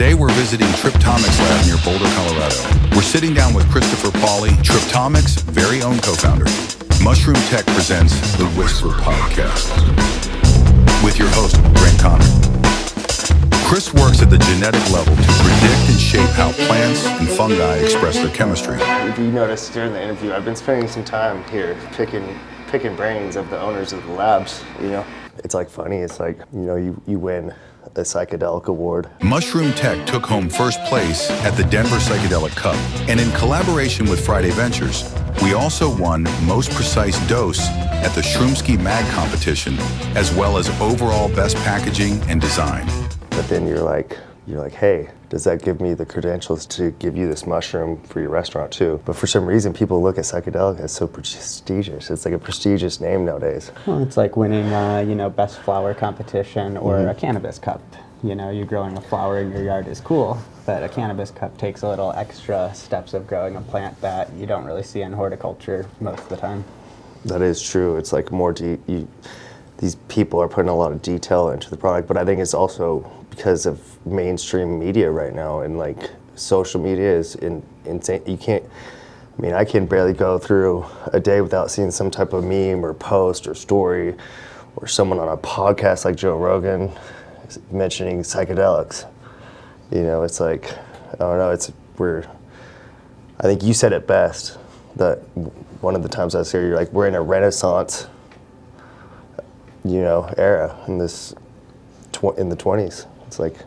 Today we're visiting Tryptomics lab near Boulder, Colorado. We're sitting down with Christopher Pauly, Tryptomics' very own co-founder. Mushroom Tech presents the Whisper Podcast with your host, Grant Connor. Chris works at the genetic level to predict and shape how plants and fungi express their chemistry. If you noticed during the interview, I've been spending some time here picking brains of the owners of the labs, It's like funny, it's like, you win a psychedelic award. Mushroom Tech took home first place at the Denver Psychedelic Cup, and in collaboration with Friday Ventures, we also won Most Precise Dose at the Shroomski Mag competition, as well as overall best packaging and design. But then you're like, hey, does that give me the credentials to give you this mushroom for your restaurant too? But for some reason, people look at psychedelic as so prestigious. It's like a prestigious name nowadays. Well, it's like winning, best flower competition or a cannabis cup. You growing a flower in your yard is cool, but a cannabis cup takes a little extra steps of growing a plant that you don't really see in horticulture most of the time. That is true. It's like more these people are putting a lot of detail into the product, but I think it's also because of mainstream media right now, and like social media is insane. I can barely go through a day without seeing some type of meme or post or story or someone on a podcast like Joe Rogan mentioning psychedelics. It's like, I don't know, I think you said it best, that one of the times I was here, you're like, we're in a renaissance era in the 20s. It's like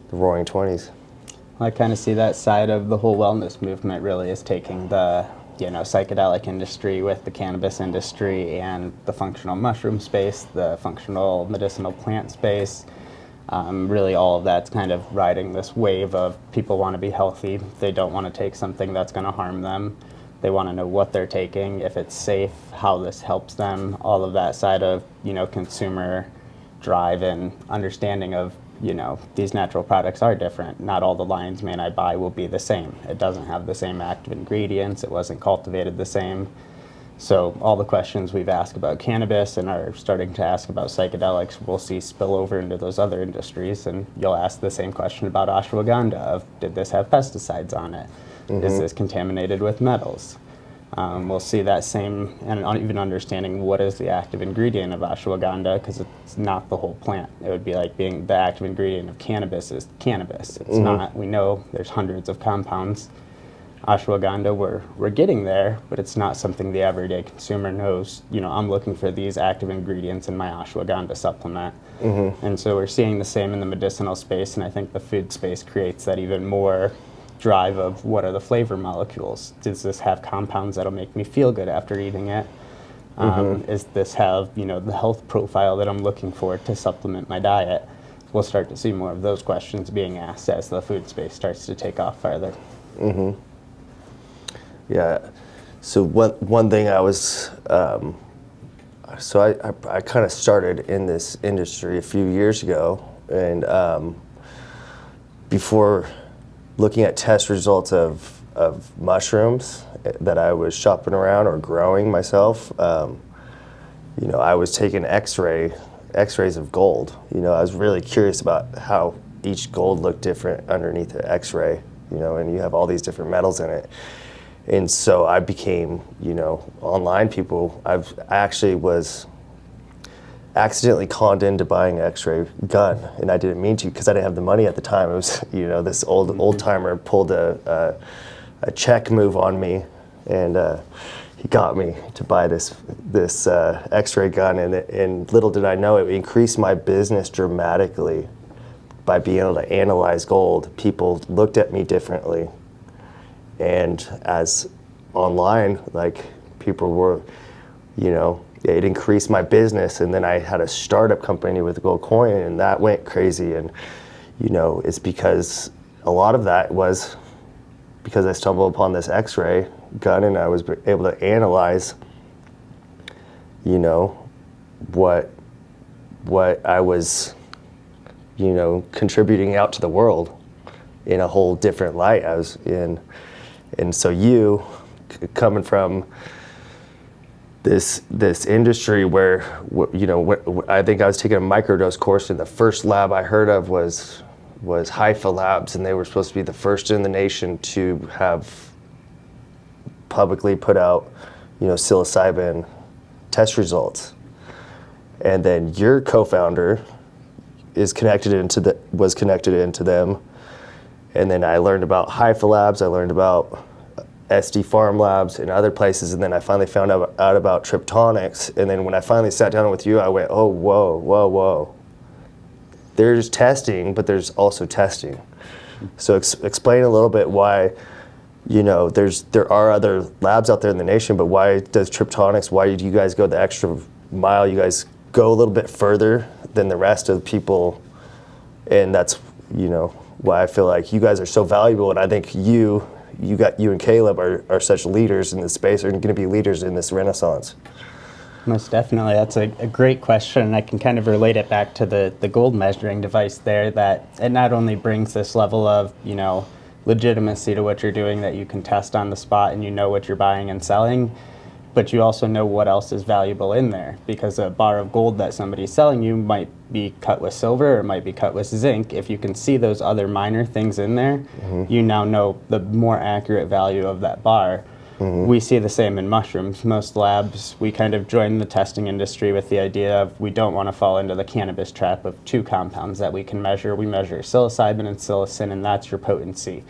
the roaring 20s. I kind of see that side of the whole wellness movement really is taking the psychedelic industry with the cannabis industry and the functional mushroom space, the functional medicinal plant space. Really all of that's kind of riding this wave of people want to be healthy. They don't want to take something that's going to harm them. They want to know what they're taking, if it's safe, how this helps them, all of that side of, consumer drive and understanding of, these natural products are different. Not all the Lion's Mane I buy will be the same. It doesn't have the same active ingredients. It wasn't cultivated the same. So all the questions we've asked about cannabis and are starting to ask about psychedelics, we'll see spill over into those other industries. And you'll ask the same question about ashwagandha of, did this have pesticides on it? Mm-hmm. Is this contaminated with metals? We'll see that same, and even understanding what is the active ingredient of ashwagandha, because it's not the whole plant. It would be like being the active ingredient of cannabis is cannabis. It's not. We know there's hundreds of compounds. Ashwagandha, we're getting there, but it's not something the everyday consumer knows. I'm looking for these active ingredients in my ashwagandha supplement. Mm-hmm. And so we're seeing the same in the medicinal space, and I think the food space creates that even more drive of what are the flavor molecules. Does this have compounds that'll make me feel good after eating it? Is this have the health profile that I'm looking for to supplement my diet? We'll start to see more of those questions being asked as the food space starts to take off further. Mm-hmm. Yeah. So one thing I was I kind of started in this industry a few years ago, and before looking at test results of mushrooms that I was shopping around or growing myself, I was taking x-rays of gold. I was really curious about how each gold looked different underneath the x-ray, and you have all these different metals in it. And so I became, online people. I actually was accidentally conned into buying an x-ray gun, and I didn't mean to because I didn't have the money at the time. It was, this old timer pulled a check move on me, and he got me to buy this x-ray gun, and little did I know it increased my business dramatically by being able to analyze gold. People looked at me differently, and as online, like people were, it increased my business, and then I had a startup company with a gold coin, and that went crazy. And it's because a lot of that was because I stumbled upon this x-ray gun, and I was able to analyze what I was contributing out to the world in a whole different light. I was in, and so you coming from this industry where, I think I was taking a microdose course, and the first lab I heard of was was Haifa Labs, and they were supposed to be the first in the nation to have publicly put out, psilocybin test results. And then your co-founder was connected into them. And then I learned about Haifa Labs, I learned about SD Farm Labs and other places, and then I finally found out about Tryptomics. And then when I finally sat down with you, I went, oh, whoa. There's testing, but there's also testing. So explain a little bit why, there are other labs out there in the nation, but why does Tryptomics, why do you guys go the extra mile? You guys go a little bit further than the rest of the people, and that's, why I feel like you guys are so valuable, and I think you and Caleb are such leaders in this space, are going to be leaders in this renaissance. Most definitely. That's a great question, and I can kind of relate it back to the gold measuring device there, that it not only brings this level of, legitimacy to what you're doing, that you can test on the spot and you know what you're buying and selling, but you also know what else is valuable in there, because a bar of gold that somebody's selling you might be cut with silver or it might be cut with zinc. If you can see those other minor things in there, you now know the more accurate value of that bar. We see the same in mushrooms. Most labs, we kind of join the testing industry with the idea of we don't want to fall into the cannabis trap of two compounds that we can measure. We measure psilocybin and psilocin, and that's your potency.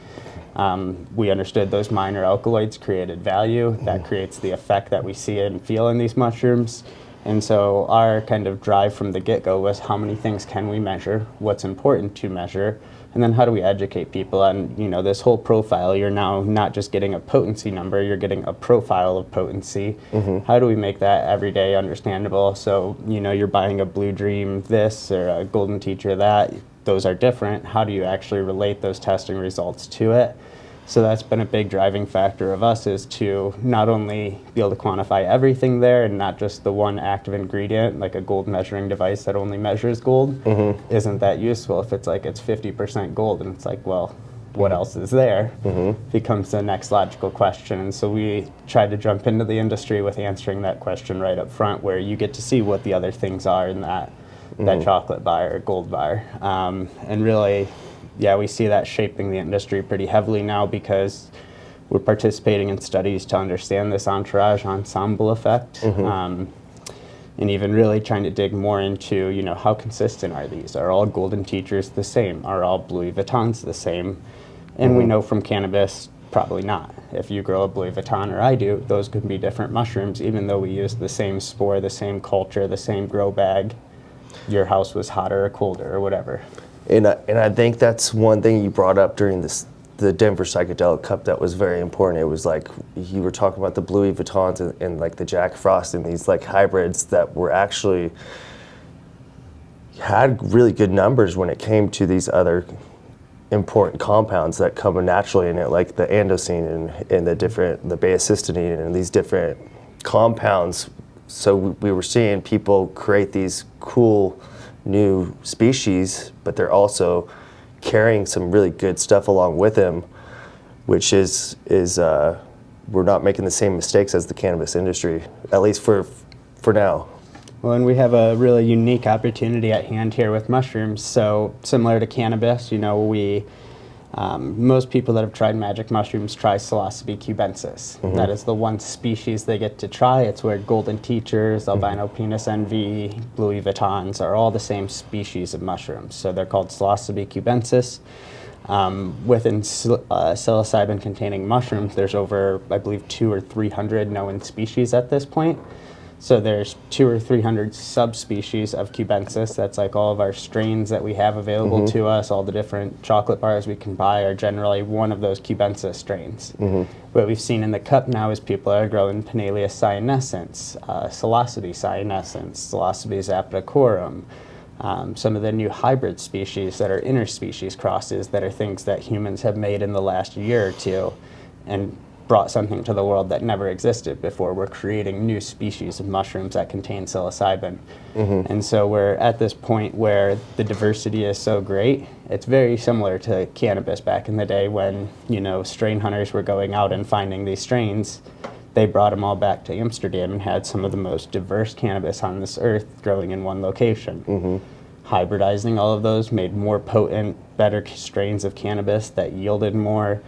We understood those minor alkaloids created value. That creates the effect that we see and feel in these mushrooms. And so our kind of drive from the get-go was how many things can we measure, what's important to measure, and then how do we educate people on, this whole profile. You're now not just getting a potency number, you're getting a profile of potency. How do we make that everyday understandable? So, you're buying a Blue Dream this or a Golden Teacher that. Those are different. How do you actually relate those testing results to it? So that's been a big driving factor of us, is to not only be able to quantify everything there and not just the one active ingredient, like a gold measuring device that only measures gold, isn't that useful if it's like it's 50% gold and it's like, well, what else is there? Becomes the next logical question. And so we tried to jump into the industry with answering that question right up front, where you get to see what the other things are in that chocolate bar or gold bar. And really, we see that shaping the industry pretty heavily now, because we're participating in studies to understand this Entourage Ensemble effect, and even really trying to dig more into, how consistent are these? Are all Golden Teachers the same? Are all Louis Vuittons the same? And we know from cannabis, probably not. If you grow a Louis Vuitton, or I do, those could be different mushrooms, even though we use the same spore, the same culture, the same grow bag. Your house was hotter or colder or whatever. And I think that's one thing you brought up during the Denver Psychedelic Cup that was very important. It was like you were talking about the Louis Vuittons and like the Jack Frost and these like hybrids that were actually had really good numbers when it came to these other important compounds that come naturally in it, like the andosine and the baeocystinine and these different compounds. So we were seeing people create these cool new species, but they're also carrying some really good stuff along with them, which is we're not making the same mistakes as the cannabis industry, at least for now. Well, and we have a really unique opportunity at hand here with mushrooms. So similar to cannabis, most people that have tried magic mushrooms try Psilocybe cubensis. That is the one species they get to try. It's where Golden Teachers, albino penis envy, Louis Vuittons are all the same species of mushrooms. So they're called Psilocybe cubensis. Within psilocybin containing mushrooms, there's over, I believe, 200 or 300 known species at this point. So there's 200 or 300 subspecies of cubensis. That's like all of our strains that we have available to us. All the different chocolate bars we can buy are generally one of those cubensis strains. What we've seen in the cup now is people are growing Pinnalia cyanescens, Psilocybe cyanescens, Psilocybe zapticorum, some of the new hybrid species that are interspecies crosses that are things that humans have made in the last year or two and brought something to the world that never existed before. We're creating new species of mushrooms that contain psilocybin. And so we're at this point where the diversity is so great. It's very similar to cannabis back in the day when, strain hunters were going out and finding these strains. They brought them all back to Amsterdam and had some of the most diverse cannabis on this earth growing in one location. hybridizing all of those made more potent, better strains of cannabis that yielded more.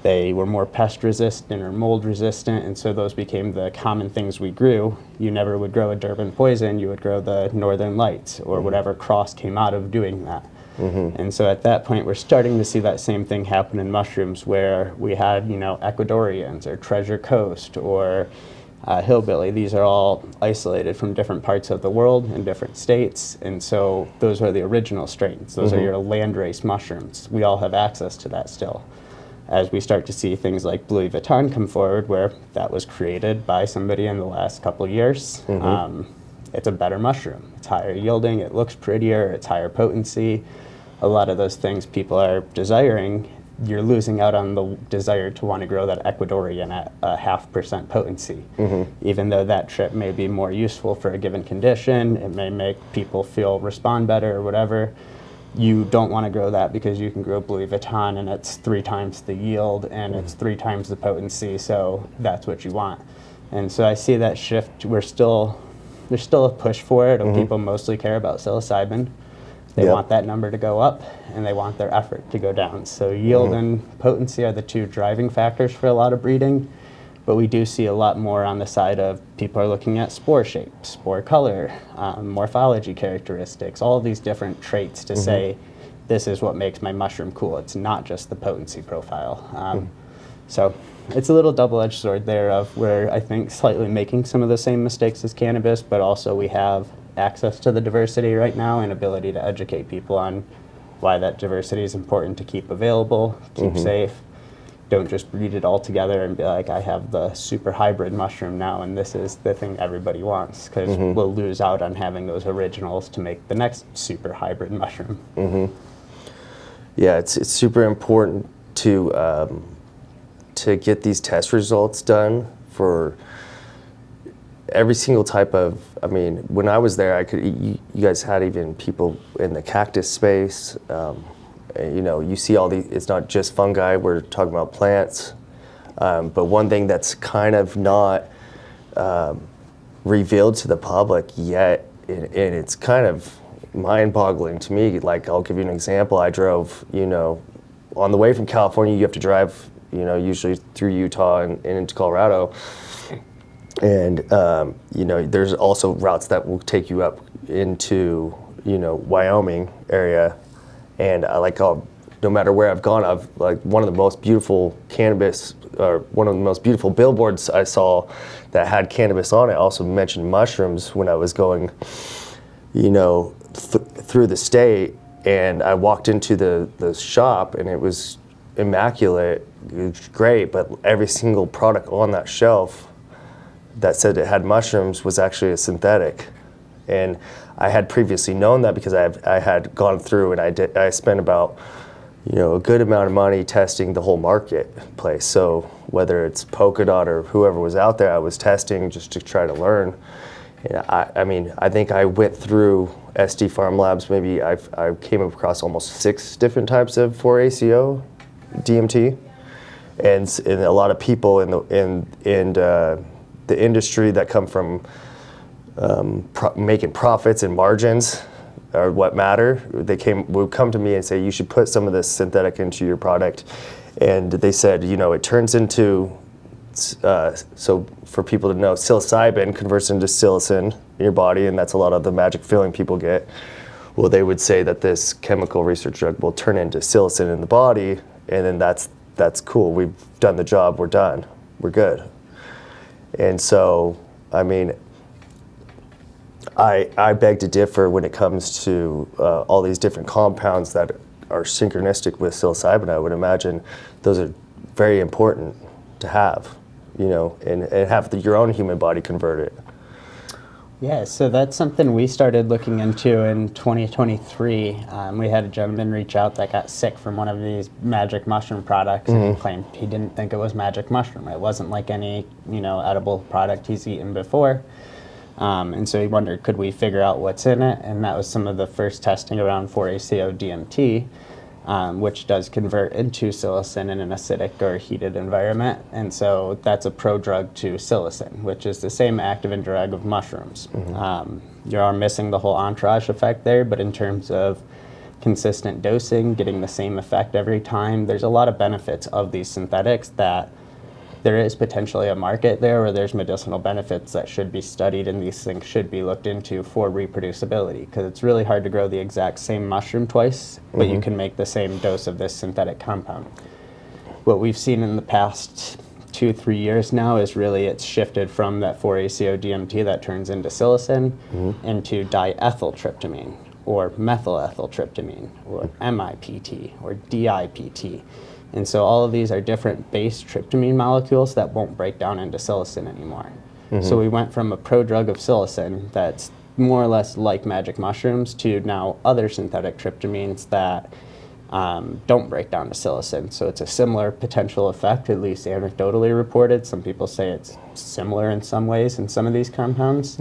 They were more pest resistant or mold resistant, and so those became the common things we grew. You never would grow a Durban poison, you would grow the Northern Lights or whatever cross came out of doing that. And so at that point, we're starting to see that same thing happen in mushrooms, where we had, Ecuadorians or Treasure Coast or hillbilly. These are all isolated from different parts of the world in different states, and so those are the original strains. Those are your landrace mushrooms. We all have access to that still. As we start to see things like Louis Vuitton come forward, where that was created by somebody in the last couple of years, it's a better mushroom. It's higher yielding, it looks prettier, it's higher potency. A lot of those things people are desiring, you're losing out on the desire to want to grow that Ecuadorian at a 0.5% potency. Even though that trip may be more useful for a given condition, it may make people respond better or whatever. You don't want to grow that because you can grow Louis Vuitton and it's 3 times the yield and it's 3 times the potency, so that's what you want. And so I see that shift. There's still a push for it, and people mostly care about psilocybin. They want that number to go up, and they want their effort to go down. So yield and potency are the 2 driving factors for a lot of breeding, but we do see a lot more on the side of people are looking at spore shape, spore color, morphology characteristics, all of these different traits to say, this is what makes my mushroom cool. It's not just the potency profile. So it's a little double-edged sword there of where I think slightly making some of the same mistakes as cannabis, but also we have access to the diversity right now and ability to educate people on why that diversity is important to keep available, keep safe. Don't just breed it all together and be like, I have the super hybrid mushroom now and this is the thing everybody wants, because we'll lose out on having those originals to make the next super hybrid mushroom. Yeah, it's super important to get these test results done for every single type of, when I was there, you guys had even people in the cactus space. You see all these, it's not just fungi, we're talking about plants. But one thing that's kind of not revealed to the public yet, and it's kind of mind-boggling to me. Like, I'll give you an example. I drove, on the way from California, you have to drive, usually through Utah and into Colorado. And, there's also routes that will take you up into, Wyoming area. And no matter where I've gone, one of the most beautiful cannabis, or one of the most beautiful billboards I saw that had cannabis on it also mentioned mushrooms when I was going, through the state. And I walked into the shop and it was immaculate, it was great, but every single product on that shelf that said it had mushrooms was actually a synthetic. And I had previously known that because I had gone through and I spent about, a good amount of money testing the whole marketplace. So whether it's Polka Dot or whoever was out there, I was testing just to try to learn. And I think I went through SD Farm Labs, maybe I came across almost 6 different types of 4-ACO DMT. And a lot of people in the industry that come from making profits and margins are what matter. Would come to me and say, you should put some of this synthetic into your product. And they said, it turns into, so for people to know, psilocybin converts into psilocin in your body, and that's a lot of the magic feeling people get. Well, they would say that this chemical research drug will turn into psilocin in the body, and then that's cool. We've done the job. We're done. We're good. And so, I beg to differ when it comes to all these different compounds that are synchronistic with psilocybin. I would imagine those are very important to have, and have your own human body convert it. Yeah, so that's something we started looking into in 2023. We had a gentleman reach out that got sick from one of these magic mushroom products and claimed he didn't think it was magic mushroom. It wasn't like any, edible product he's eaten before. And so he wondered, could we figure out what's in it? And that was some of the first testing around 4-ACO DMT. which does convert into psilocin in an acidic or heated environment. And so that's a prodrug to psilocin, which is the same active drug of mushrooms. You are missing the whole entourage effect there, but in terms of consistent dosing, getting the same effect every time, there's a lot of benefits of these synthetics that there is potentially a market there where there's medicinal benefits that should be studied, and these things should be looked into for reproducibility, because it's really hard to grow the exact same mushroom twice, but you can make the same dose of this synthetic compound. What we've seen in the past 2-3 years now is really it's shifted from that 4-ACO-DMT that turns into psilocin into diethyltryptamine or methylethyltryptamine or MIPT or DIPT. And so all of these are different base tryptamine molecules that won't break down into psilocin anymore. So we went from a prodrug of psilocin that's more or less like magic mushrooms to now other synthetic tryptamines that don't break down to psilocin. So it's a similar potential effect, at least anecdotally reported. Some people say it's similar in some ways in some of these compounds,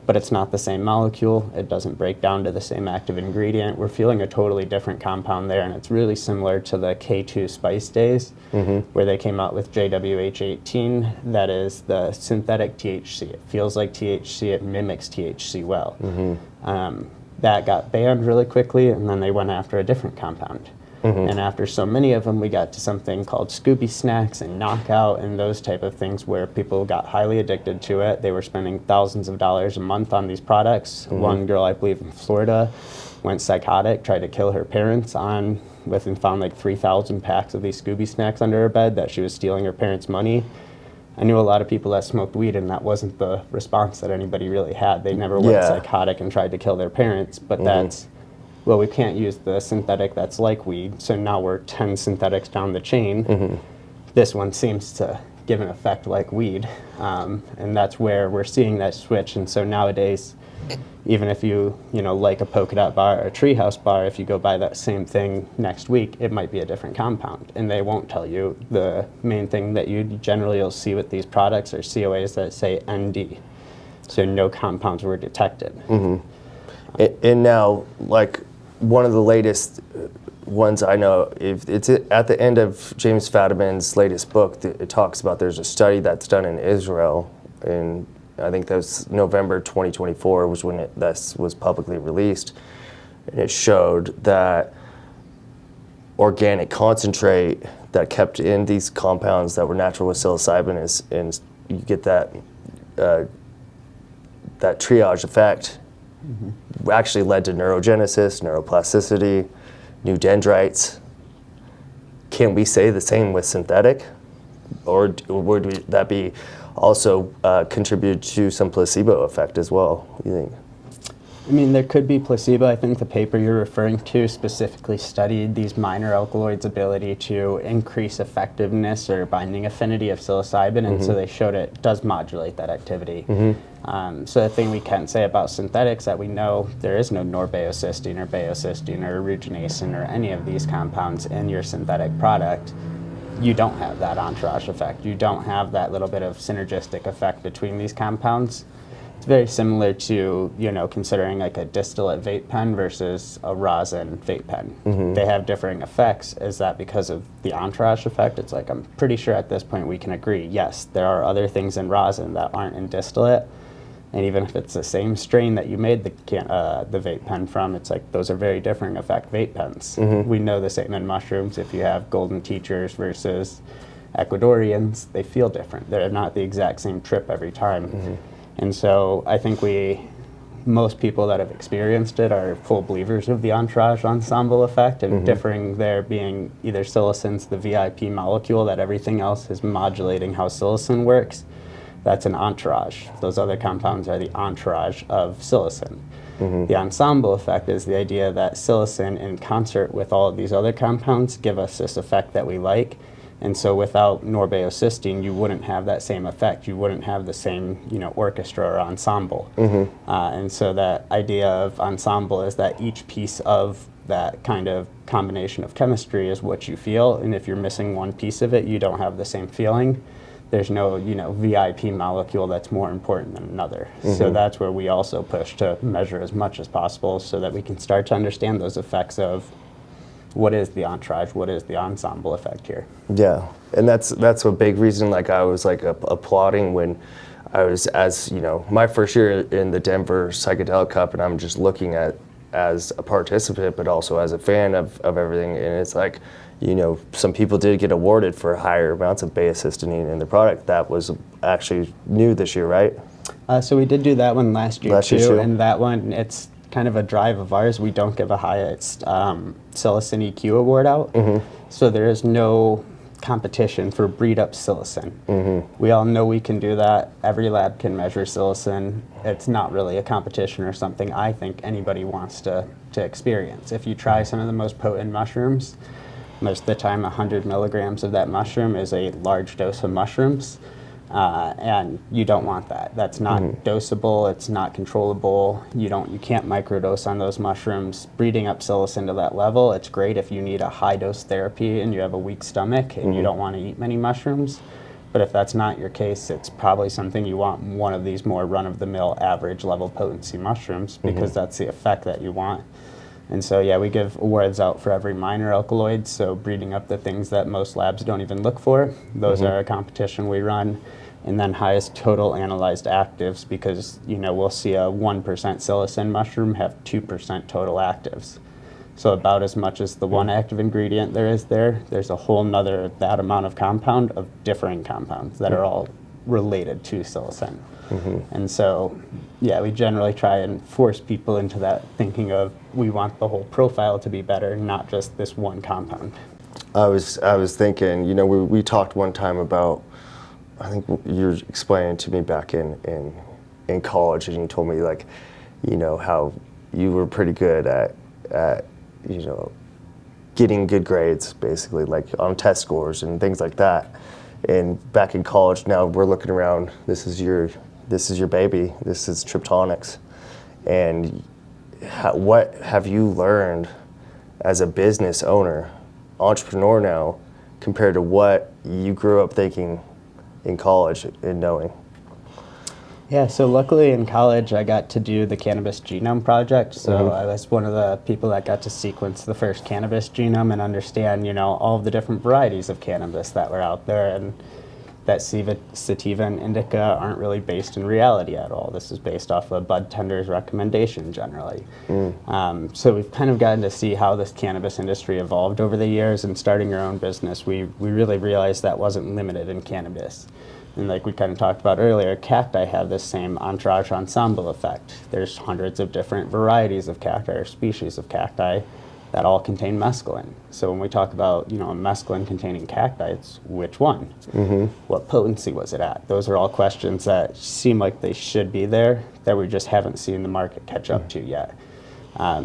but it's not the same molecule. It doesn't break down to the same active ingredient. We're feeling a totally different compound there, and it's really similar to the K2 spice days, where they came out with JWH18. That is the synthetic THC. It feels like THC. It mimics THC well. That got banned really quickly, and then they went after a different compound. And after so many of them, we got to something called Scooby Snacks and Knockout and those type of things where people got highly addicted to it. They were spending thousands of dollars a month on these products. One girl, I believe in Florida, went psychotic, tried to kill her parents and found like 3,000 packs of these Scooby Snacks under her bed that she was stealing her parents' money. I knew a lot of people that smoked weed, and that wasn't the response that anybody really had. They never went psychotic and tried to kill their parents, but that's, well, we can't use the synthetic that's like weed, so now we're 10 synthetics down the chain. This one seems to give an effect like weed, and that's where we're seeing that switch. And so nowadays, even if you like a polka dot bar or a treehouse bar, if you go buy that same thing next week, it might be a different compound, and they won't tell you. The main thing that you'll see with these products are COAs that say ND, so no compounds were detected. And now, like, one of the latest ones I know, if it's at the end of James Fadiman's latest book, it talks about there's a study that's done in Israel, and I think that was November 2024 was when this was publicly released, and it showed that organic concentrate that kept in these compounds that were natural with psilocybin and you get that triage effect. Actually led to neurogenesis, neuroplasticity, new dendrites. Can we say the same with synthetic? Or would that be also contribute to some placebo effect as well, you think? I mean, there could be placebo. I think the paper you're referring to specifically studied these minor alkaloids' ability to increase effectiveness or binding affinity of psilocybin, and so they showed it does modulate that activity. So the thing we can say about synthetics that we know there is no norbaeocystine or baeocystine or orugenacin or any of these compounds in your synthetic product. You don't have that entourage effect. You don't have that little bit of synergistic effect between these compounds. It's very similar to, considering like a distillate vape pen versus a rosin vape pen. They have differing effects. Is that because of the entourage effect? It's like, I'm pretty sure at this point we can agree, yes, there are other things in rosin that aren't in distillate. And even if it's the same strain that you made the vape pen from, it's like those are very different effect vape pens. We know the same in mushrooms. If you have golden teachers versus Ecuadorians, they feel different. They're not the exact same trip every time. And so I think most people that have experienced it are full believers of the entourage ensemble effect, and differing there being either psilocin's the VIP molecule that everything else is modulating how psilocin works. That's an entourage. Those other compounds are the entourage of psilocin. The ensemble effect is the idea that psilocin in concert with all of these other compounds give us this effect that we like. And so without norbaeocystine, you wouldn't have that same effect. You wouldn't have the same, orchestra or ensemble. And so that idea of ensemble is that each piece of that kind of combination of chemistry is what you feel. And if you're missing one piece of it, you don't have the same feeling. There's no, VIP molecule that's more important than another. So that's where we also push to measure as much as possible so that we can start to understand those effects of what is the Entourage, what is the Ensemble effect here? Yeah, and that's a big reason. Like I was like applauding when I was, as you know, my first year in the Denver Psychedelic Cup, and I'm just looking at as a participant, but also as a fan of everything. And it's like, you know, some people did get awarded for higher amounts of beta-cysteine in the product. That was actually new this year, right? So we did do that one last year Last year too, too. and that one, it's kind of a drive of ours. We don't give a highest psilocin EQ award out, so there is no competition for breed up psilocin. We all know we can do that. Every lab can measure psilocin. It's not really a competition or something I think anybody wants to experience. If you try some of the most potent mushrooms, most of the time 100 milligrams of that mushroom is a large dose of mushrooms. And you don't want that. That's not dosable. It's not controllable. You can't microdose on those mushrooms. Breeding up psilocin to that level, it's great if you need a high dose therapy and you have a weak stomach and you don't want to eat many mushrooms. But if that's not your case, it's probably something you want one of these more run-of-the-mill average level potency mushrooms, because that's the effect that you want. And so, yeah, we give awards out for every minor alkaloid, so breeding up the things that most labs don't even look for. Those are a competition we run. And then highest total analyzed actives, because, you know, we'll see a 1% psilocin mushroom have 2% total actives. So about as much as the one active ingredient there's a whole nother that amount of compound of differing compounds that are all related to psilocin. And so, yeah, we generally try and force people into that thinking of, we want the whole profile to be better, not just this one compound. I was thinking, you know, we talked one time about, I think you were explaining to me back in college, and you told me, like, you know, how you were pretty good at you know, getting good grades, basically, like on test scores and things like that. And back in college, now we're looking around, this is your baby, this is Tryptomics. And what have you learned as a business owner, entrepreneur now, compared to what you grew up thinking in college and knowing? Yeah, so luckily in college I got to do the cannabis genome project. So I was one of the people that got to sequence the first cannabis genome and understand, you know, all of the different varieties of cannabis that were out there, and that sativa and indica aren't really based in reality at all. This is based off of bud tender's recommendation generally. So we've kind of gotten to see how this cannabis industry evolved over the years, and starting your own business, we really realized that wasn't limited in cannabis. And like we kind of talked about earlier, cacti have this same Entourage ensemble effect. There's hundreds of different varieties of cacti or species of cacti that all contain mescaline. So when we talk about, you know, a mescaline containing cacti, it's which one? What potency was it at? Those are all questions that seem like they should be there, that we just haven't seen the market catch up to yet.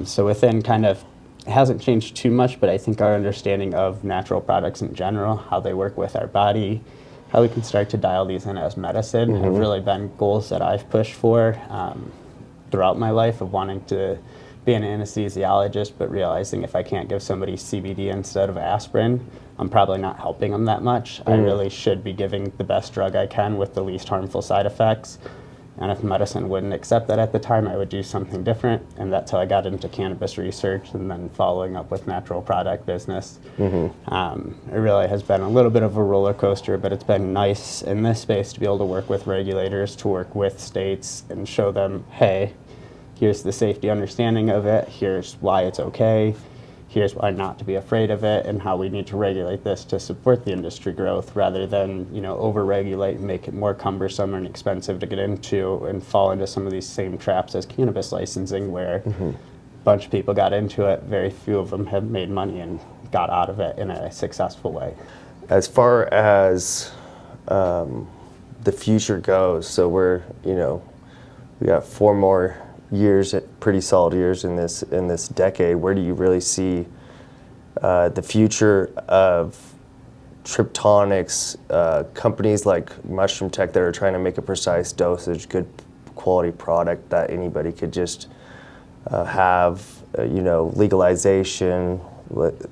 So within kind of, it hasn't changed too much, but I think our understanding of natural products in general, how they work with our body, how we can start to dial these in as medicine, have really been goals that I've pushed for throughout my life, of wanting to be an anesthesiologist, but realizing if I can't give somebody CBD instead of aspirin, I'm probably not helping them that much. I really should be giving the best drug I can with the least harmful side effects. And if medicine wouldn't accept that at the time, I would do something different. And that's how I got into cannabis research, and then following up with natural product business. It really has been a little bit of a roller coaster, but it's been nice in this space to be able to work with regulators, to work with states and show them, hey, here's the safety understanding of it, here's why it's okay, here's why not to be afraid of it, and how we need to regulate this to support the industry growth, rather than, you know, over-regulate and make it more cumbersome and expensive to get into and fall into some of these same traps as cannabis licensing, where a bunch of people got into it, very few of them have made money and got out of it in a successful way. As far as the future goes, so we're, you know, we got 4 more years, pretty solid years in this decade. Where do you really see the future of Tryptomics, companies like Mushroom Tech that are trying to make a precise dosage, good quality product that anybody could just have, you know, legalization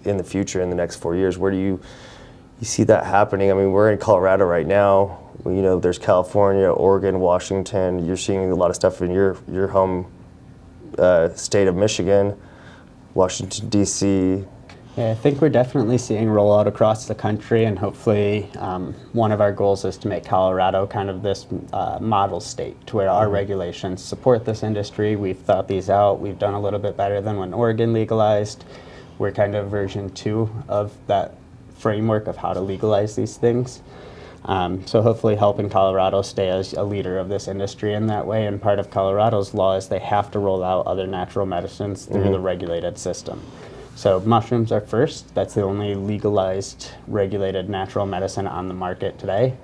in the future in the next 4 years? Where do you see that happening? I mean, we're in Colorado right now. You know, there's California, Oregon, Washington. You're seeing a lot of stuff in your home state of Michigan, Washington, D.C., Yeah, I think we're definitely seeing rollout across the country, and hopefully one of our goals is to make Colorado kind of this model state to where our regulations support this industry. We've thought these out. We've done a little bit better than when Oregon legalized. We're kind of version 2 of that framework of how to legalize these things. So hopefully helping Colorado stay as a leader of this industry in that way. And part of Colorado's law is they have to roll out other natural medicines through the regulated system. So mushrooms are first. That's the only legalized, regulated natural medicine on the market today.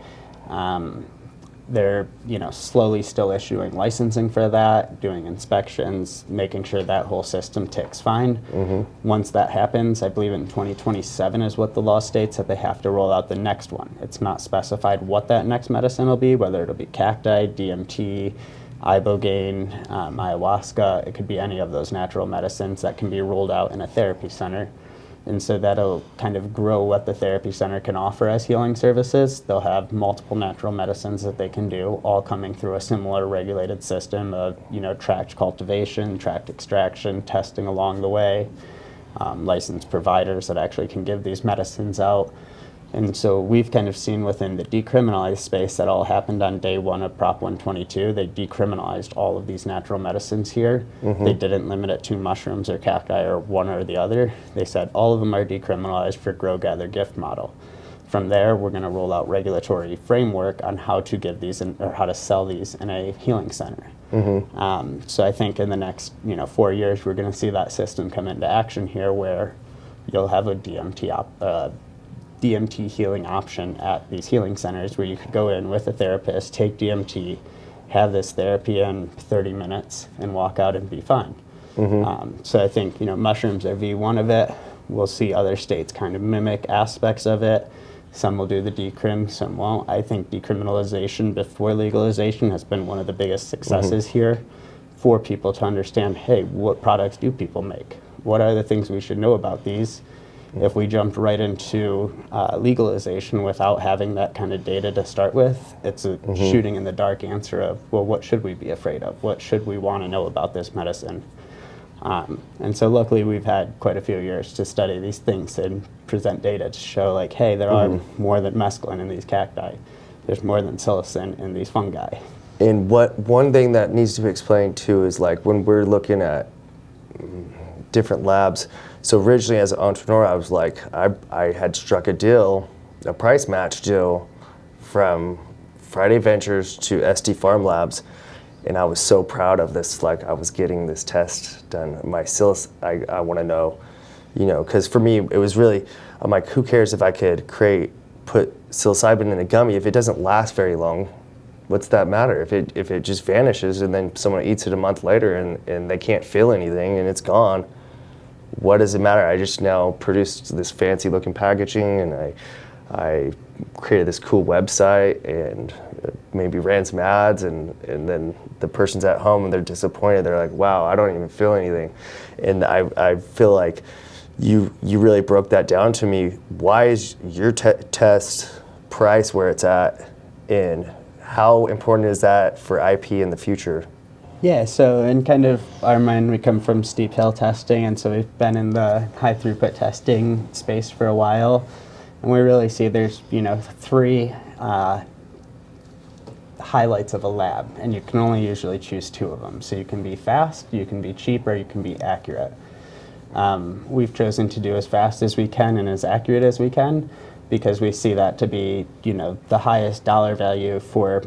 They're slowly still issuing licensing for that, doing inspections, making sure that whole system ticks fine. Once that happens, I believe in 2027 is what the law states, that they have to roll out the next one. It's not specified what that next medicine will be, whether it'll be cacti, DMT, ibogaine, ayahuasca. It could be any of those natural medicines that can be rolled out in a therapy center. And so that'll kind of grow what the therapy center can offer as healing services. They'll have multiple natural medicines that they can do, all coming through a similar regulated system of, tracked cultivation, tracked extraction, testing along the way, licensed providers that actually can give these medicines out. And so we've kind of seen within the decriminalized space that all happened on day 1 of Prop 122. They decriminalized all of these natural medicines here. They didn't limit it to mushrooms or cacti or one or the other. They said all of them are decriminalized for grow, gather, gift model. From there, we're going to roll out regulatory framework on how to give these or how to sell these in a healing center. So I think in the next 4 years, we're going to see that system come into action here, where you'll have a DMT healing option at these healing centers, where you could go in with a therapist, take DMT, have this therapy in 30 minutes, and walk out and be fine. So I think mushrooms are V1 of it. We'll see other states kind of mimic aspects of it. Some will do the decrim, some won't. I think decriminalization before legalization has been one of the biggest successes here for people to understand, hey, what products do people make? What are the things we should know about these? If we jumped right into legalization without having that kind of data to start with, it's a shooting in the dark answer of, well, what should we be afraid of? What should we want to know about this medicine? And so luckily we've had quite a few years to study these things and present data to show, like, hey, there are more than mescaline in these cacti. There's more than psilocin in these fungi. And one thing that needs to be explained too is, like, when we're looking at different labs. So originally as an entrepreneur, I was like, I had struck a deal, a price match deal from Friday Ventures to SD Farm Labs. And I was so proud of this, like, I was getting this test done. My I want to know, because for me, it was really, I'm like, who cares if I could put psilocybin in a gummy? If it doesn't last very long, what's that matter? If it just vanishes and then someone eats it a month later and they can't feel anything and it's gone, what does it matter? I just now produced this fancy looking packaging, and I created this cool website and maybe ran some ads, and then the person's at home and they're disappointed. They're like, wow, I don't even feel anything. And I feel like you really broke that down to me. Why is your test price where it's at, and how important is that for IP in the future? Yeah, so in kind of our mind, we come from steep hill testing, and so we've been in the high throughput testing space for a while, and we really see there's 3 highlights of a lab, and you can only usually choose 2 of them. So you can be fast, you can be cheap, or you can be accurate. We've chosen to do as fast as we can and as accurate as we can, because we see that to be the highest dollar value for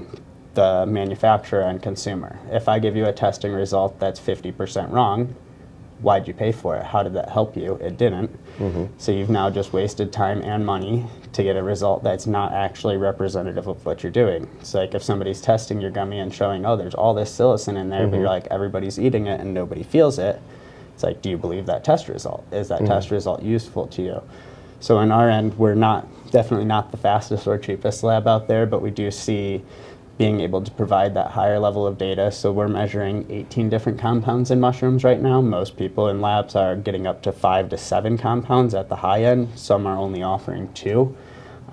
the manufacturer and consumer. If I give you a testing result that's 50% wrong, why'd you pay for it? How did that help you? It didn't. So you've now just wasted time and money to get a result that's not actually representative of what you're doing. So like if somebody's testing your gummy and showing, oh, there's all this psilocin in there, but you're like, everybody's eating it and nobody feels it, it's like, do you believe that test result? Is that test result useful to you? So on our end, we're definitely not the fastest or cheapest lab out there, but we do see being able to provide that higher level of data. So we're measuring 18 different compounds in mushrooms right now. Most people in labs are getting up to 5 to 7 compounds at the high end. Some are only offering 2.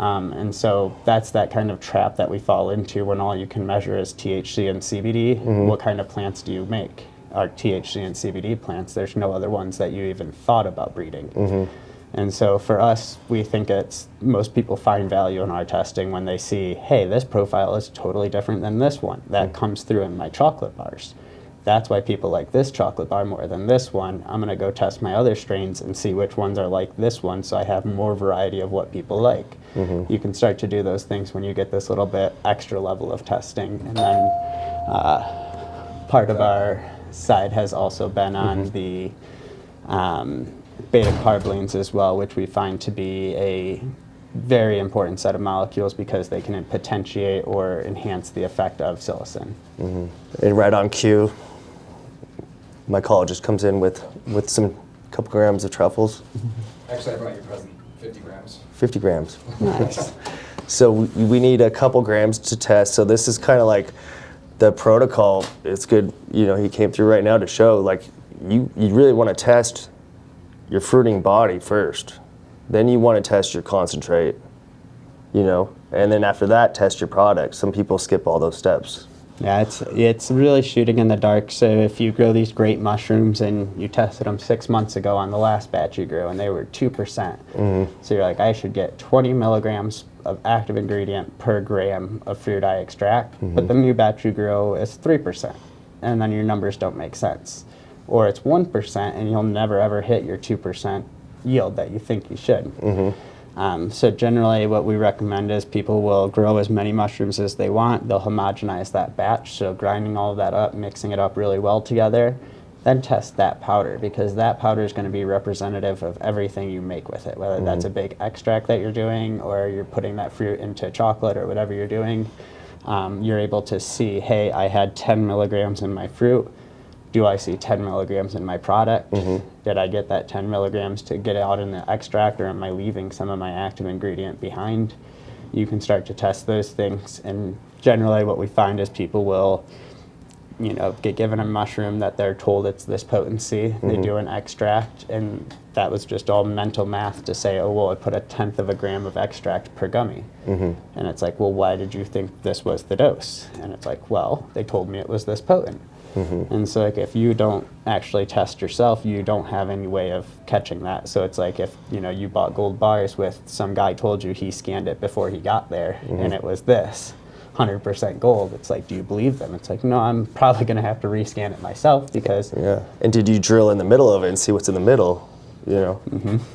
And so that's that kind of trap that we fall into when all you can measure is THC and CBD. What kind of plants do you make? Are THC and CBD plants. There's no other ones that you even thought about breeding. And so for us, we think most people find value in our testing when they see, hey, this profile is totally different than this one. That comes through in my chocolate bars. That's why people like this chocolate bar more than this one. I'm going to go test my other strains and see which ones are like this one, so I have more variety of what people like. You can start to do those things when you get this little bit extra level of testing. And then part of our side has also been on the beta carbolines as well, which we find to be a very important set of molecules because they can potentiate or enhance the effect of psilocin. And right on cue, my colleague comes in with some couple grams of truffles. Actually, I brought your present, 50 grams. 50 grams. Nice. So we need a couple grams to test. So this is kind of like the protocol. It's good, he came through right now to show, like, you really want to test your fruiting body first. Then you want to test your concentrate, and then after that, test your product. Some people skip all those steps. Yeah, it's really shooting in the dark. So if you grow these great mushrooms and you tested them 6 months ago on the last batch you grew and they were 2%, so you're like, I should get 20 milligrams of active ingredient per gram of fruit I extract, but the new batch you grow is 3%, and then your numbers don't make sense. Or it's 1% and you'll never ever hit your 2% yield that you think you should. So generally what we recommend is people will grow as many mushrooms as they want. They'll homogenize that batch, so grinding all of that up, mixing it up really well together, then test that powder, because that powder is going to be representative of everything you make with it, whether that's a big extract that you're doing or you're putting that fruit into chocolate or whatever you're doing. You're able to see, hey, I had 10 milligrams in my fruit. Do I see 10 milligrams in my product? Did I get that 10 milligrams to get out in the extract, or am I leaving some of my active ingredient behind? You can start to test those things, and generally what we find is people will, get given a mushroom that they're told it's this potency. They do an extract, and that was just all mental math to say, oh, well, I put 1/10 of a gram of extract per gummy. And it's like, well, why did you think this was the dose? And it's like, well, they told me it was this potent. And so like if you don't actually test yourself, you don't have any way of catching that. So it's like if you bought gold bars with some guy told you he scanned it before he got there and it was this 100% gold, it's like, do you believe them? It's like, no, I'm probably going to have to rescan it myself because And did you drill in the middle of it and see what's in the middle? Did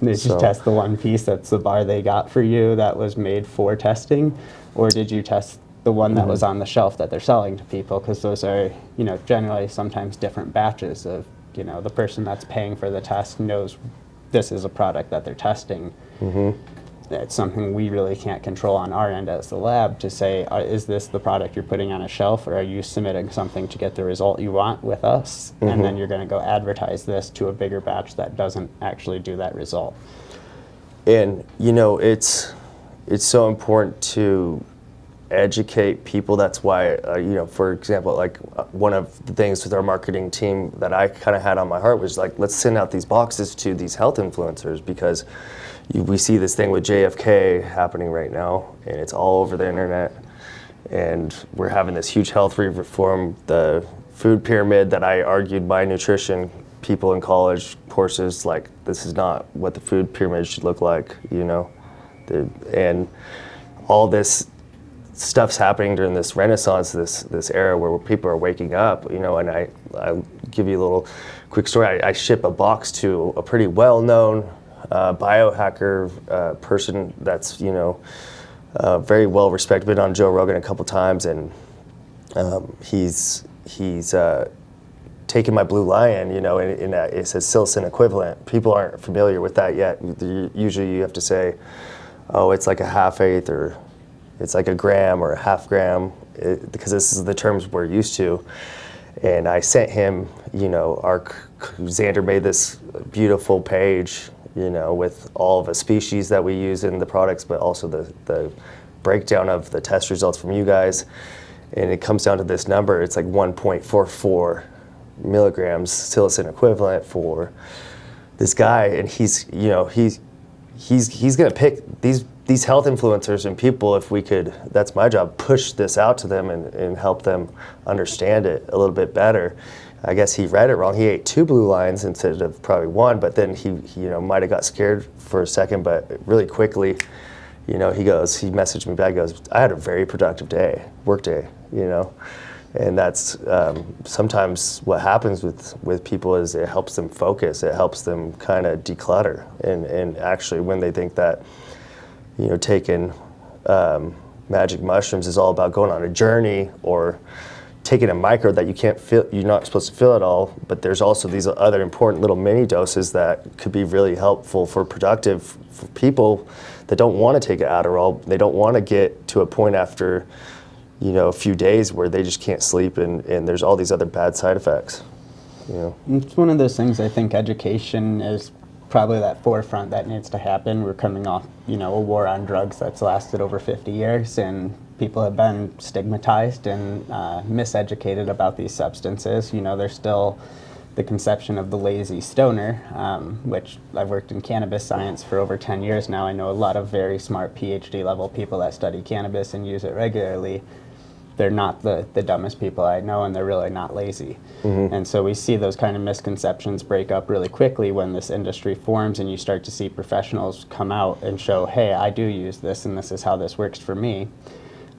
you test the one piece that's the bar they got for you that was made for testing, or did you test the one that was on the shelf that they're selling to people? Because those are, generally sometimes different batches of, the person that's paying for the test knows this is a product that they're testing. It's something we really can't control on our end as the lab to say, is this the product you're putting on a shelf, or are you submitting something to get the result you want with us? And then you're going to go advertise this to a bigger batch that doesn't actually do that result. And, it's so important to educate people. That's why, for example, like one of the things with our marketing team that I kind of had on my heart was like, let's send out these boxes to these health influencers, because we see this thing with JFK happening right now, and it's all over the internet, and we're having this huge health reform, the food pyramid that I argued my nutrition people in college courses, like, this is not what the food pyramid should look like, and all this stuff's happening during this renaissance, this era where people are waking up, and I'll give you a little quick story. I ship a box to a pretty well-known biohacker person that's, very well respected, been on Joe Rogan a couple times, and he's taken my Blue Lion, and it says psilocin equivalent. People aren't familiar with that yet. Usually you have to say, oh, it's like a 1/2 or it's like a gram or a 1/2 gram, because this is the terms we're used to. And I sent him, Xander made this beautiful page, with all of the species that we use in the products, but also the breakdown of the test results from you guys. And it comes down to this number. It's like 1.44 milligrams psilocin equivalent for this guy. And he's going to pick these health influencers and people, if we could, that's my job, push this out to them and help them understand it a little bit better. I guess he read it wrong. He ate 2 blue lines instead of probably 1, but then he might have got scared for a second, but really quickly, he messaged me back, goes, I had a very productive work day, And that's sometimes what happens with people is it helps them focus. It helps them kind of declutter. And actually when they think that, taking magic mushrooms is all about going on a journey or taking a micro that you can't feel, you're not supposed to feel at all, but there's also these other important little mini doses that could be really helpful for people that don't want to take an Adderall. They don't want to get to a point after a few days where they just can't sleep and there's all these other bad side effects. It's one of those things. I think education is probably that forefront that needs to happen. We're coming off, a war on drugs that's lasted over 50 years, and people have been stigmatized and miseducated about these substances. There's still the conception of the lazy stoner, which I've worked in cannabis science for over 10 years now. I know a lot of very smart PhD level people that study cannabis and use it regularly. They're not the dumbest people I know, and they're really not lazy. Mm-hmm. And so we see those kind of misconceptions break up really quickly when this industry forms and you start to see professionals come out and show, hey, I do use this and this is how this works for me.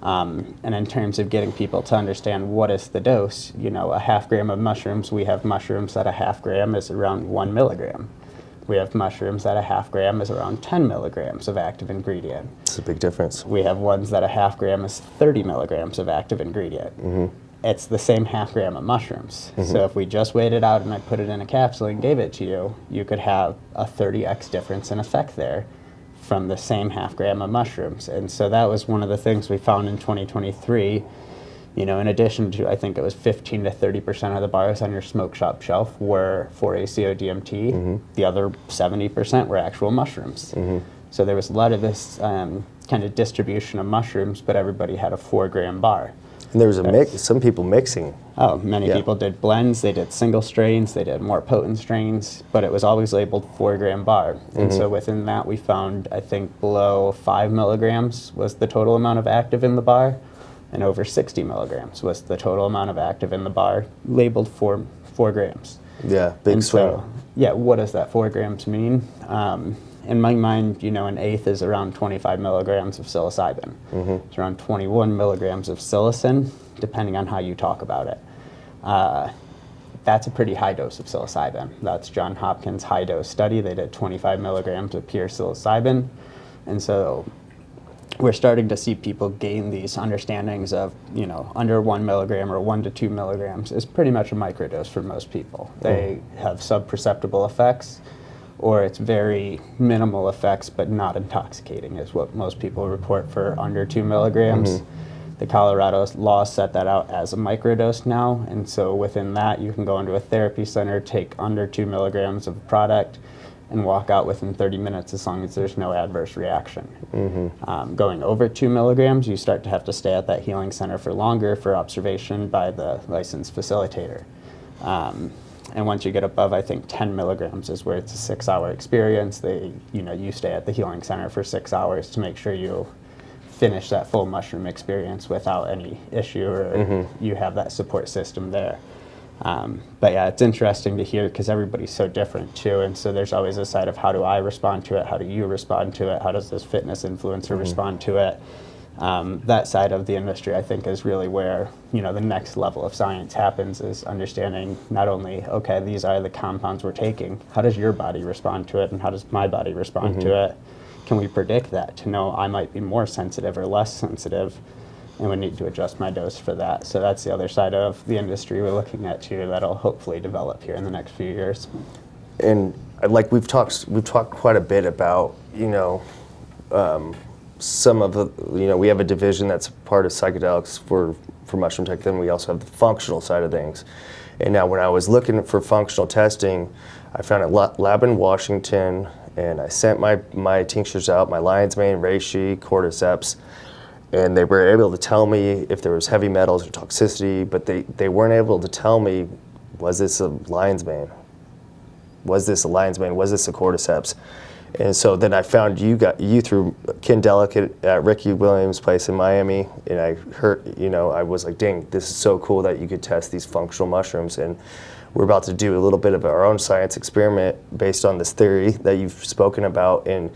And in terms of getting people to understand what is the dose, a half gram of mushrooms, we have mushrooms that a half gram is around 1 milligram. We have mushrooms that a half gram is around 10 milligrams of active ingredient. It's a big difference. We have ones that a half gram is 30 milligrams of active ingredient. Mm-hmm. It's the same half gram of mushrooms. Mm-hmm. So if we just weighed it out and I put it in a capsule and gave it to you, you could have a 30x difference in effect there from the same half gram of mushrooms. And so that was one of the things we found in 2023. In addition to, I think it was 15 to 30% of the bars on your smoke shop shelf were 4-ACO DMT. Mm-hmm. The other 70% were actual mushrooms. Mm-hmm. So there was a lot of this kind of distribution of mushrooms, but everybody had a 4-gram bar. And there was some people mixing. Many people did blends, they did single strains, they did more potent strains, but it was always labeled 4-gram bar. Mm-hmm. And so within that we found, I think, below 5 milligrams was the total amount of active in the bar, and over 60 milligrams was the total amount of active in the bar, labeled 4 grams. Yeah, big swing. So, what does that 4 grams mean? In my mind, an eighth is around 25 milligrams of psilocybin. Mm-hmm. It's around 21 milligrams of psilocin, depending on how you talk about it. That's a pretty high dose of psilocybin. That's John Hopkins' high dose study. They did 25 milligrams of pure psilocybin. And so we're starting to see people gain these understandings of, under 1 milligram or 1 to 2 milligrams is pretty much a microdose for most people. They have sub-perceptible effects, or it's very minimal effects but not intoxicating is what most people report for under 2 milligrams. Mm-hmm. The Colorado law set that out as a microdose now, and so within that you can go into a therapy center, take under 2 milligrams of a product, and walk out within 30 minutes as long as there's no adverse reaction. Mm-hmm. Going over 2 milligrams, you start to have to stay at that healing center for longer for observation by the licensed facilitator. And once you get above, I think 10 milligrams is where it's a 6-hour experience. You stay at the healing center for 6 hours to make sure you finish that full mushroom experience without any issue, or you have that support system there. But yeah, it's interesting to hear because everybody's so different too, and so there's always a side of how do I respond to it, how do you respond to it, how does this fitness influencer respond to it. That side of the industry, I think, is really where the next level of science happens, is understanding not only, okay, these are the compounds we're taking, how does your body respond to it and how does my body respond to it? Can we predict that to know I might be more sensitive or less sensitive, and we need to adjust my dose for that. So that's the other side of the industry we're looking at too, that'll hopefully develop here in the next few years. And like we've talked quite a bit about, some of the, we have a division that's part of psychedelics for mushroom tech, then we also have the functional side of things. And now when I was looking for functional testing, I found a lab in Washington, and I sent my tinctures out, my lion's mane, reishi, cordyceps, and they were able to tell me if there was heavy metals or toxicity, but they weren't able to tell me, was this a lion's mane? Was this a lion's mane? Was this a cordyceps? And so then I found you through Ken Delicate at Ricky Williams' place in Miami, and I heard, I was like, dang, this is so cool that you could test these functional mushrooms. And we're about to do a little bit of our own science experiment based on this theory that you've spoken about, and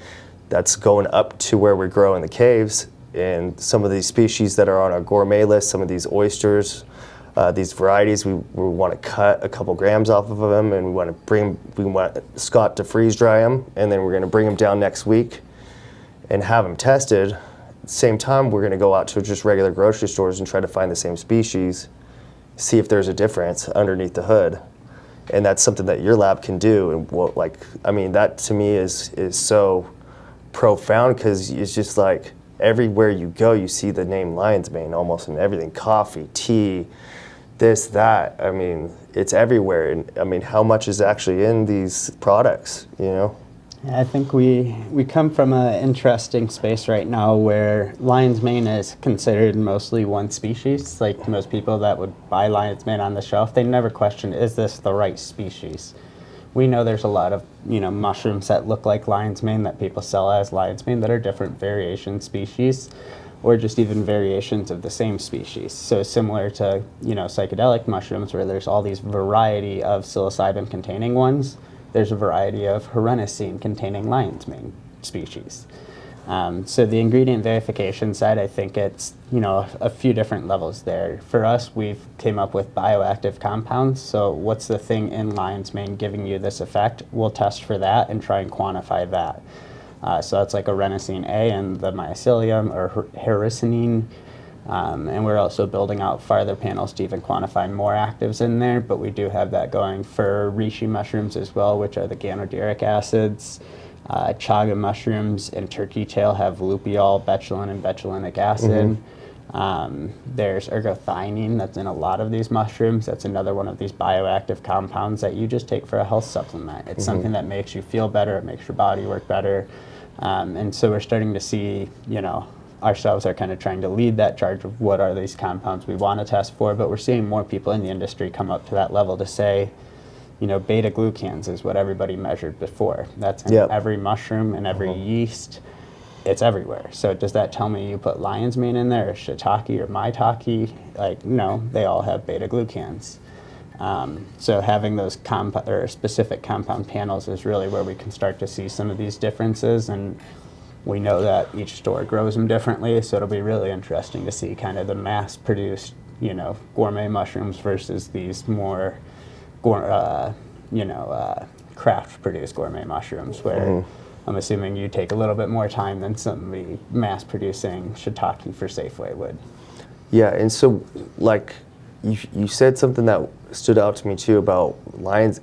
that's going up to where we grow in the caves. And some of these species that are on our gourmet list, some of these oysters, these varieties, we want to cut a couple grams off of them, and we want Scott to freeze dry them, and then we're going to bring them down next week and have them tested. At the same time, we're going to go out to just regular grocery stores and try to find the same species, see if there's a difference underneath the hood. And that's something that your lab can do. And that to me is so profound, because it's just like everywhere you go, you see the name lion's mane almost in everything. Coffee, tea, this, that. I mean, it's everywhere. And I mean, how much is actually in these products, you know? Yeah, I think we come from an interesting space right now where lion's mane is considered mostly one species. Like most people that would buy lion's mane on the shelf, they never question, is this the right species? We know there's a lot of, mushrooms that look like lion's mane that people sell as lion's mane that are different variation species, or just even variations of the same species. So similar to, psychedelic mushrooms, where there's all these variety of psilocybin containing ones, there's a variety of herenocene containing lion's mane species. So the ingredient verification side, I think it's, a few different levels there. For us, we've came up with bioactive compounds. So what's the thing in lion's mane giving you this effect? We'll test for that and try and quantify that. So that's like adenosine A and the mycelium, or herenocene. And we're also building out farther panels to even quantify more actives in there, but we do have that going for reishi mushrooms as well, which are the ganoderic acids. Chaga mushrooms and turkey tail have lupiol, betulin, and betulinic acid. There's ergothioneine that's in a lot of these mushrooms. That's another one of these bioactive compounds that you just take for a health supplement. It's something that makes you feel better, it makes your body work better. And so we're starting to see, ourselves are kind of trying to lead that charge of what are these compounds we want to test for, but we're seeing more people in the industry come up to that level to say, beta-glucans is what everybody measured before. That's in every mushroom and every yeast. It's everywhere. So does that tell me you put lion's mane in there, or shiitake, or maitake? Like, no, they all have beta-glucans. So having those specific compound panels is really where we can start to see some of these differences, and we know that each store grows them differently, so it'll be really interesting to see kind of the mass-produced, gourmet mushrooms versus these more craft-produced gourmet mushrooms, where I'm assuming you take a little bit more time than somebody mass-producing shiitake for Safeway would. Yeah, and so, like, you said something that stood out to me, too, about lions.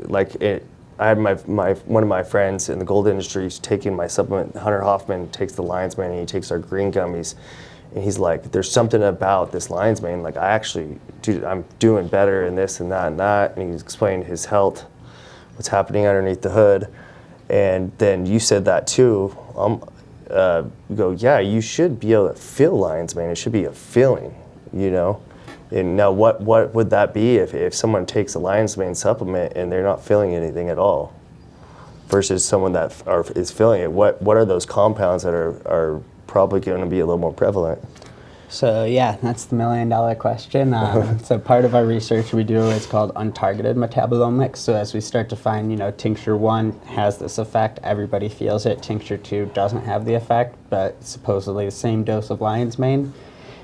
I had one of my friends in the gold industry is taking my supplement. Hunter Hoffman takes the lion's mane, and he takes our green gummies. And he's like, there's something about this lion's mane, like I'm doing better in this and that and that. And he's explaining his health, what's happening underneath the hood. And then you said that too. You go, yeah, you should be able to feel lion's mane. It should be a feeling, And now what would that be if someone takes a lion's mane supplement and they're not feeling anything at all, versus someone that is feeling it? What are those compounds that are probably going to be a little more prevalent? So yeah, that's the $1 million question. So part of our research we do is called untargeted metabolomics. So as we start to find, tincture 1 has this effect, everybody feels it. Tincture 2 doesn't have the effect, but supposedly the same dose of lion's mane.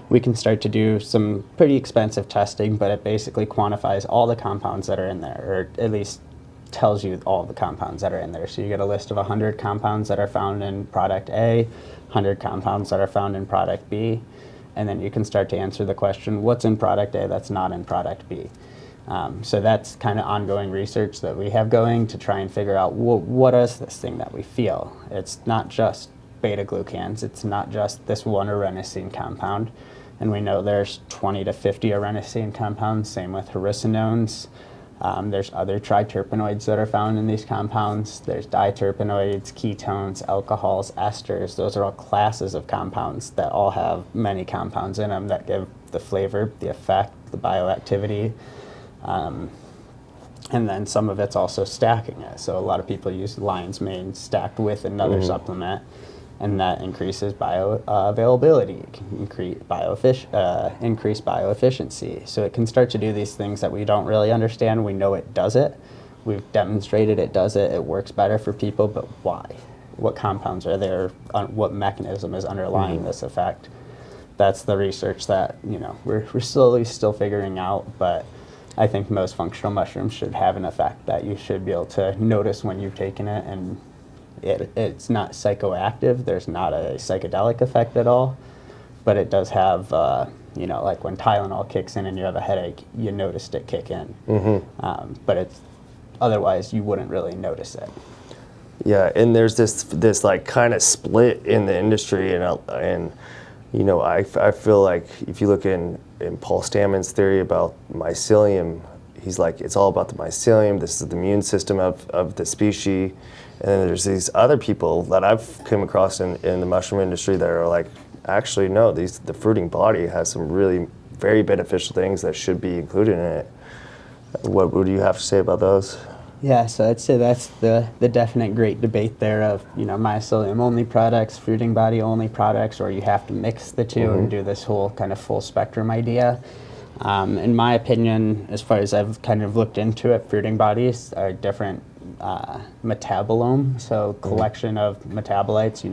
We can start to do some pretty expensive testing, but it basically quantifies all the compounds that are in there, or at least tells you all the compounds that are in there. So you get a list of 100 compounds that are found in product A, 100 compounds that are found in product B, and then you can start to answer the question, what's in product A that's not in product B? So that's kind of ongoing research that we have going to try and figure out, what is this thing that we feel? It's not just beta-glucans, it's not just this one adenosine compound, and we know there's 20 to 50 adenosine compounds, same with hericenones. There's other triterpenoids that are found in these compounds. There's diterpenoids, ketones, alcohols, esters. Those are all classes of compounds that all have many compounds in them that give the flavor, the effect, the bioactivity. And then some of it's also stacking it. So a lot of people use lion's mane stacked with another supplement. and that increases bioavailability, it can increase bioefficiency. So it can start to do these things that we don't really understand. We know it does it. We've demonstrated it does it. It works better for people, but why? What compounds are there? What mechanism is underlying this effect? That's the research that we're slowly still figuring out, but I think most functional mushrooms should have an effect that you should be able to notice when you've taken it, and it's not psychoactive. There's not a psychedelic effect at all, but it does have, like when Tylenol kicks in and you have a headache, you noticed it kick in. But it's otherwise you wouldn't really notice it. Yeah, and there's this like kind of split in the industry, and I feel like if you look in Paul Stammen's theory about mycelium, he's like, it's all about the mycelium. This is the immune system of the species. And then there's these other people that I've come across in the mushroom industry that are like, actually, no, the fruiting body has some really very beneficial things that should be included in it. What do you have to say about those? Yeah, so I'd say that's the definite great debate there of, mycelium only products, fruiting body only products, or you have to mix the two and do this whole kind of full spectrum idea. In my opinion, as far as I've kind of looked into it, fruiting bodies are different metabolome, so collection of metabolites.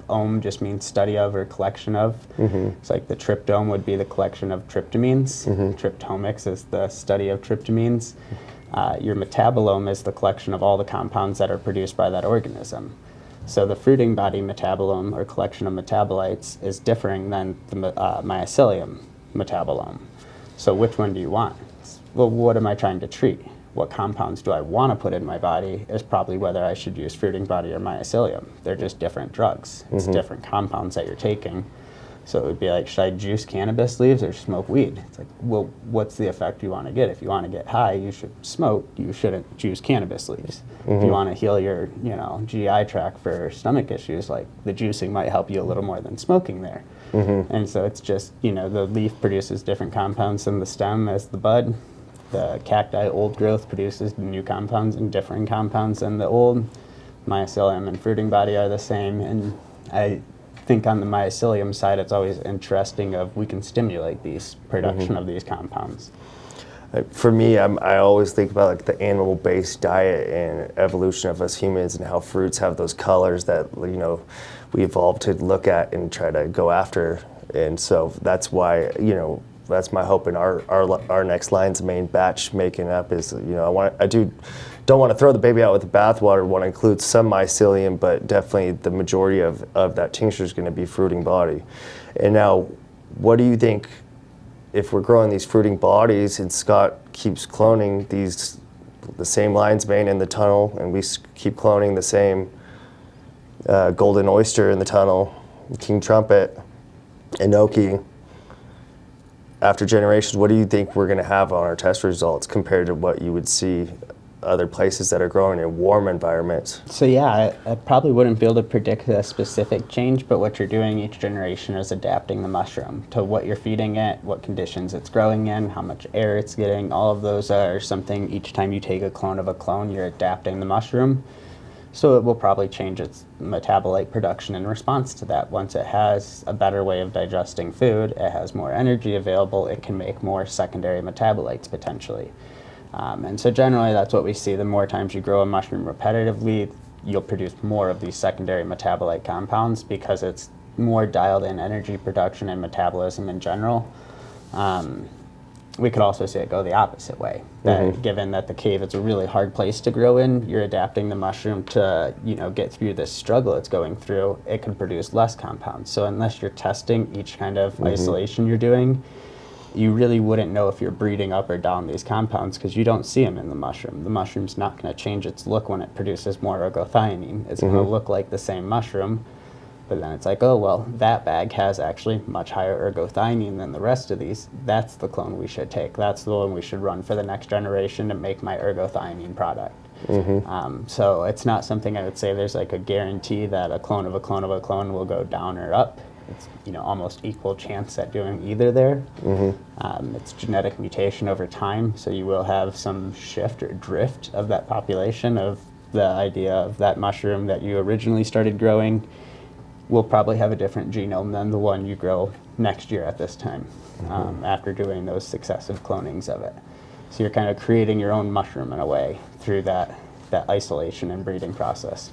Ome just means study of or collection of. It's like the tryptome would be the collection of tryptamines. Tryptomics is the study of tryptamines. Your metabolome is the collection of all the compounds that are produced by that organism. So the fruiting body metabolome or collection of metabolites is differing than the mycelium metabolome. So which one do you want? Well, what am I trying to treat? What compounds do I want to put in my body is probably whether I should use fruiting body or mycelium. They're just different drugs. It's different compounds that you're taking. So it would be like, should I juice cannabis leaves or smoke weed? It's like, well, what's the effect you want to get? If you want to get high, you should smoke. You shouldn't juice cannabis leaves. If you want to heal your, GI tract for stomach issues, like the juicing might help you a little more than smoking there. And so it's just, the leaf produces different compounds than the stem as the bud. The cacti old growth produces new compounds and different compounds than the old. Mycelium and fruiting body are the same, and I think on the mycelium side, it's always interesting of we can stimulate these production of these compounds. For me, I always think about like the animal-based diet and evolution of us humans and how fruits have those colors that we evolved to look at and try to go after. And so that's why that's my hope in our next line's main batch making up is don't want to throw the baby out with the bathwater. Want to include some mycelium, but definitely the majority of that tincture is going to be fruiting body. And now, what do you think if we're growing these fruiting bodies and Scott keeps cloning the same lion's mane in the tunnel, and we keep cloning the same golden oyster in the tunnel, king trumpet, enoki, after generations, what do you think we're going to have on our test results compared to what you would see other places that are growing in warm environments? So yeah, I probably wouldn't be able to predict a specific change, but what you're doing each generation is adapting the mushroom to what you're feeding it, what conditions it's growing in, how much air it's getting. All of those are something each time you take a clone of a clone, you're adapting the mushroom. So it will probably change its metabolite production in response to that. Once it has a better way of digesting food, it has more energy available, it can make more secondary metabolites potentially. And so generally that's what we see. The more times you grow a mushroom repetitively, you'll produce more of these secondary metabolite compounds because it's more dialed in energy production and metabolism in general. We could also see it go the opposite way. That given that the cave is a really hard place to grow in, you're adapting the mushroom to get through this struggle it's going through, it can produce less compounds. So unless you're testing each kind of isolation you're doing, you really wouldn't know if you're breeding up or down these compounds because you don't see them in the mushroom. The mushroom's not going to change its look when it produces more ergothioneine. It's going to look like the same mushroom, but then it's like, oh, well, that bag has actually much higher ergothioneine than the rest of these. That's the clone we should take. That's the one we should run for the next generation to make my ergothioneine product. So it's not something I would say there's like a guarantee that a clone of a clone of a clone will go down or up. It's almost equal chance at doing either there. It's genetic mutation over time, so you will have some shift or drift of that population of the idea of that mushroom that you originally started growing. will probably have a different genome than the one you grow next year at this time, after doing those successive clonings of it. So you're kind of creating your own mushroom in a way through that isolation and breeding process.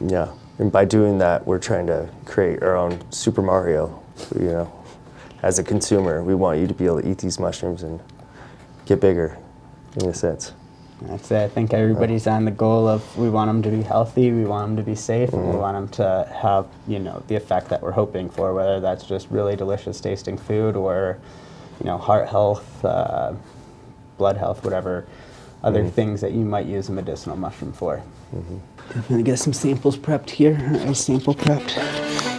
Yeah, and by doing that, we're trying to create our own Super Mario. You know, as a consumer, we want you to be able to eat these mushrooms and get bigger, in a sense. That's it. I think everybody's on the goal of, we want them to be healthy, we want them to be safe, and we want them to have, you know, the effect that we're hoping for, whether that's just really delicious tasting food or, you know, heart health, blood health, whatever other things that you might use a medicinal mushroom for. Definitely get some samples prepped here. Sample prepped.